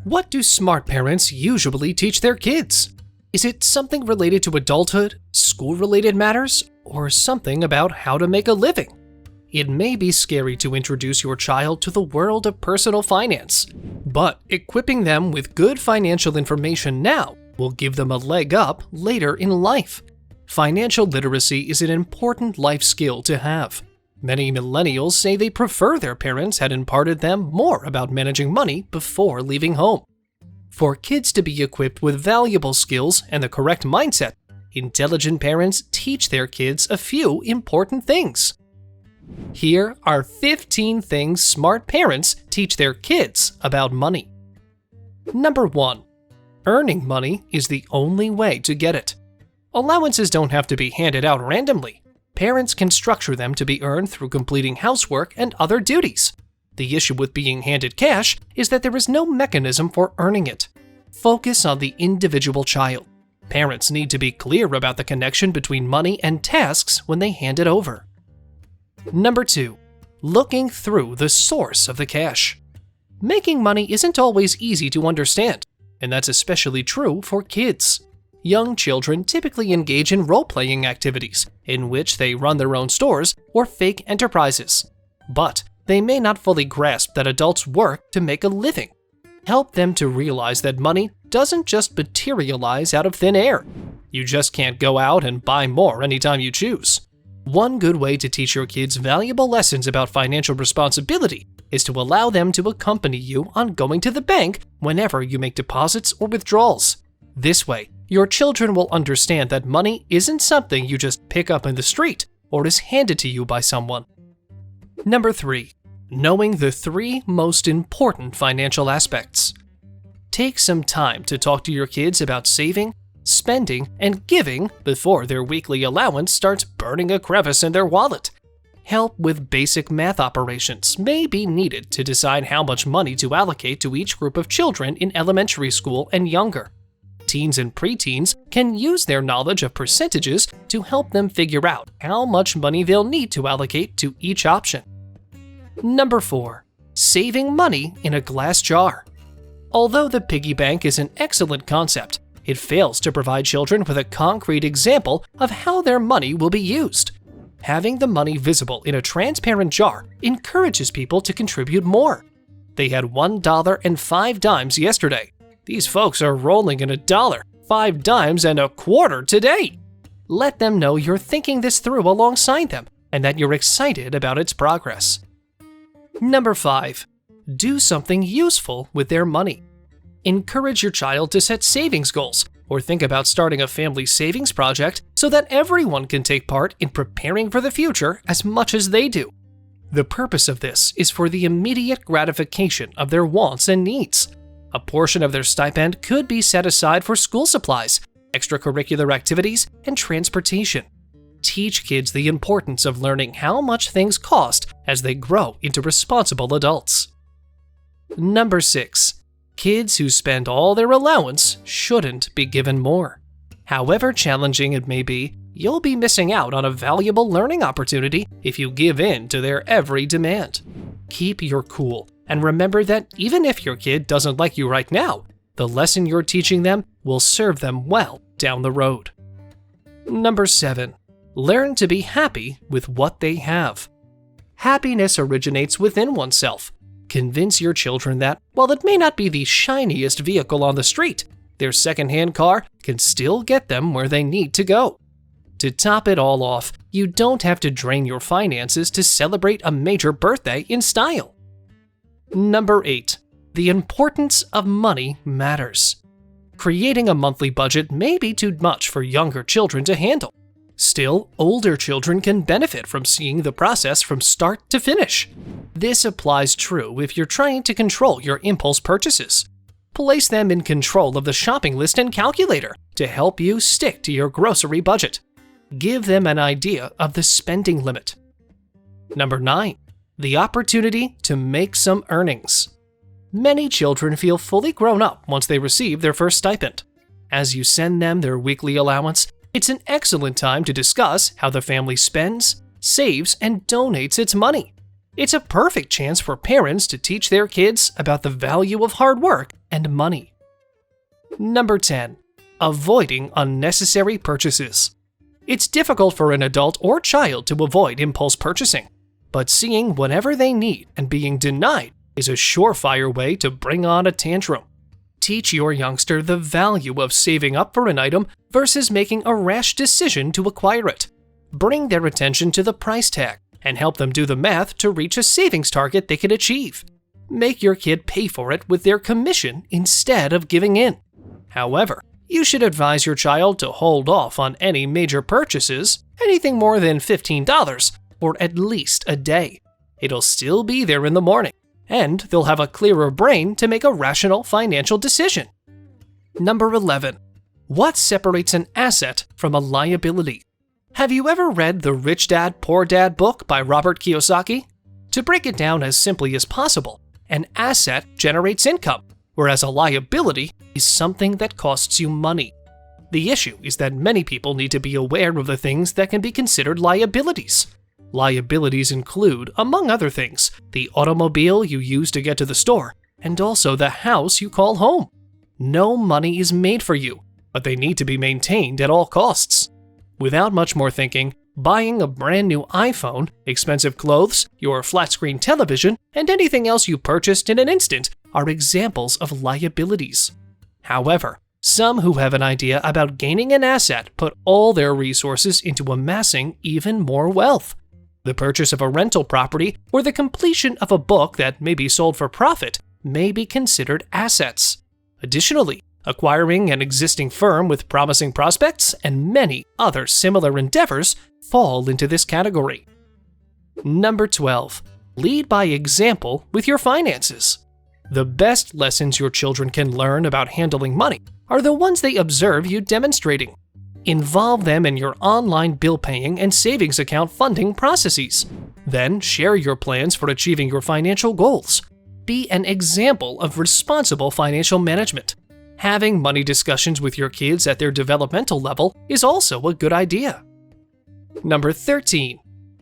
What do smart parents usually teach their kids? Is it something related to adulthood, school-related matters, or something about how to make a living? It may be scary to introduce your child to the world of personal finance, but equipping them with good financial information now will give them a leg up later in life. Financial literacy is an important life skill to have. Many millennials say they prefer their parents had imparted them more about managing money before leaving home. For kids to be equipped with valuable skills and the correct mindset, intelligent parents teach their kids a few important things. Here are 15 things smart parents teach their kids about money. Number 1. Earning money is the only way to get it. Allowances don't have to be handed out randomly. Parents can structure them to be earned through completing housework and other duties. The issue with being handed cash is that there is no mechanism for earning it. Focus on the individual child. Parents need to be clear about the connection between money and tasks when they hand it over. Number 2. Looking through the source of the cash. Making money isn't always easy to understand, and that's especially true for kids. Young children typically engage in role-playing activities, in which they run their own stores or fake enterprises. But they may not fully grasp that adults work to make a living. Help them to realize that money doesn't just materialize out of thin air. You just can't go out and buy more anytime you choose. One good way to teach your kids valuable lessons about financial responsibility is to allow them to accompany you on going to the bank whenever you make deposits or withdrawals. This way, your children will understand that money isn't something you just pick up in the street or is handed to you by someone. Number 3. Knowing the 3 most important financial aspects. Take some time to talk to your kids about saving, spending, and giving before their weekly allowance starts burning a crevice in their wallet. Help with basic math operations may be needed to decide how much money to allocate to each group of children in elementary school and younger. Teens and preteens can use their knowledge of percentages to help them figure out how much money they'll need to allocate to each option. Number 4. Saving money in a glass jar. Although the piggy bank is an excellent concept, it fails to provide children with a concrete example of how their money will be used. Having the money visible in a transparent jar encourages people to contribute more. They had $1 and 5 dimes yesterday. These folks are rolling in $1, 5 dimes, and a quarter today. Let them know you're thinking this through alongside them and that you're excited about its progress. Number 5. Do something useful with their money. Encourage your child to set savings goals or think about starting a family savings project so that everyone can take part in preparing for the future as much as they do. The purpose of this is for the immediate gratification of their wants and needs. A portion of their stipend could be set aside for school supplies, extracurricular activities, and transportation. Teach kids the importance of learning how much things cost as they grow into responsible adults. Number 6. Kids who spend all their allowance shouldn't be given more. However challenging it may be, you'll be missing out on a valuable learning opportunity if you give in to their every demand. Keep your cool and remember that even if your kid doesn't like you right now, the lesson you're teaching them will serve them well down the road. Number 7. Learn to be happy with what they have. Happiness originates within oneself. Convince your children that, while it may not be the shiniest vehicle on the street, their secondhand car can still get them where they need to go. To top it all off, you don't have to drain your finances to celebrate a major birthday in style. Number 8. The importance of money matters. Creating a monthly budget may be too much for younger children to handle. Still, older children can benefit from seeing the process from start to finish. This applies true if you're trying to control your impulse purchases. Place them in control of the shopping list and calculator to help you stick to your grocery budget. Give them an idea of the spending limit. Number 9. The opportunity to make some earnings. Many children feel fully grown up once they receive their first stipend. As you send them their weekly allowance, it's an excellent time to discuss how the family spends, saves, and donates its money. It's a perfect chance for parents to teach their kids about the value of hard work and money. Number 10. Avoiding unnecessary purchases. It's difficult for an adult or child to avoid impulse purchasing, but seeing whatever they need and being denied is a surefire way to bring on a tantrum. Teach your youngster the value of saving up for an item versus making a rash decision to acquire it. Bring their attention to the price tag and help them do the math to reach a savings target they can achieve. Make your kid pay for it with their commission instead of giving in. However, you should advise your child to hold off on any major purchases, anything more than $15, for at least a day. It'll still be there in the morning, and they'll have a clearer brain to make a rational financial decision. Number 11. What separates an asset from a liability? Have you ever read the Rich Dad, Poor Dad book by Robert Kiyosaki? To break it down as simply as possible, an asset generates income, whereas a liability is something that costs you money. The issue is that many people need to be aware of the things that can be considered liabilities. Liabilities include, among other things, the automobile you use to get to the store, and also the house you call home. No money is made for you, but they need to be maintained at all costs. Without much more thinking, buying a brand new iPhone, expensive clothes, your flat-screen television, and anything else you purchased in an instant are examples of liabilities. However, some who have an idea about gaining an asset put all their resources into amassing even more wealth. The purchase of a rental property or the completion of a book that may be sold for profit may be considered assets. Additionally, acquiring an existing firm with promising prospects and many other similar endeavors fall into this category. Number 12. Lead by example with your finances. The best lessons your children can learn about handling money are the ones they observe you demonstrating. Involve them in your online bill paying and savings account funding processes. Then share your plans for achieving your financial goals. Be an example of responsible financial management. Having money discussions with your kids at their developmental level is also a good idea. Number 13.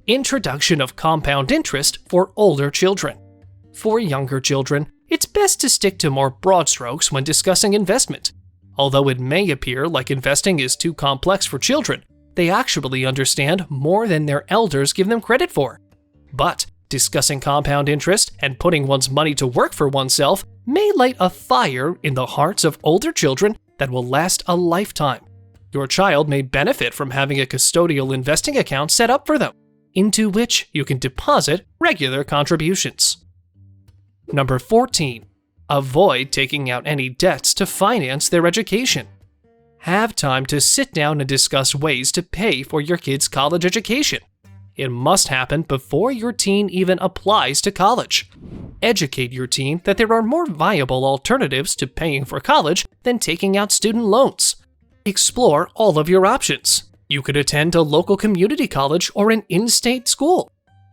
Introduction of compound interest for older children. For younger children, it's best to stick to more broad strokes when discussing investment. Although it may appear like investing is too complex for children, they actually understand more than their elders give them credit for. But discussing compound interest and putting one's money to work for oneself may light a fire in the hearts of older children that will last a lifetime. Your child may benefit from having a custodial investing account set up for them, into which you can deposit regular contributions. Number 14. Avoid taking out any debts to finance their education. Have time to sit down and discuss ways to pay for your kid's college education. It must happen before your teen even applies to college. Educate your teen that there are more viable alternatives to paying for college than taking out student loans. Explore all of your options. You could attend a local community college or an in-state school.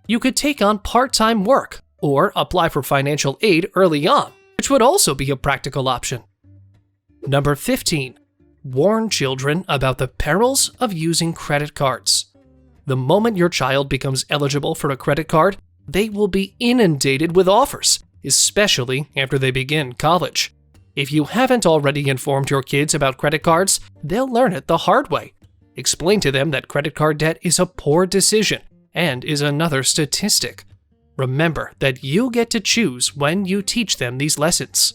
You could take on part-time work or apply for financial aid early on, which would also be a practical option. Number 15. Warn children about the perils of using credit cards. The moment your child becomes eligible for a credit card, they will be inundated with offers, especially after they begin college. If you haven't already informed your kids about credit cards, they'll learn it the hard way. Explain to them that credit card debt is a poor decision and is another statistic. Remember that you get to choose when you teach them these lessons.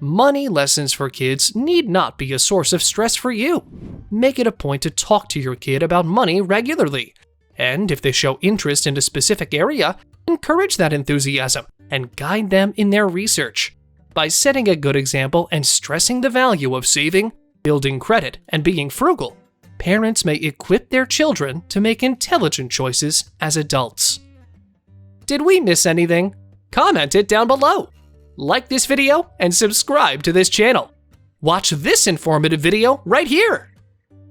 Money lessons for kids need not be a source of stress for you. Make it a point to talk to your kid about money regularly. And if they show interest in a specific area, encourage that enthusiasm and guide them in their research. By setting a good example and stressing the value of saving, building credit, and being frugal, parents may equip their children to make intelligent choices as adults. Did we miss anything? Comment it down below. Like this video and subscribe to this channel. Watch this informative video right here.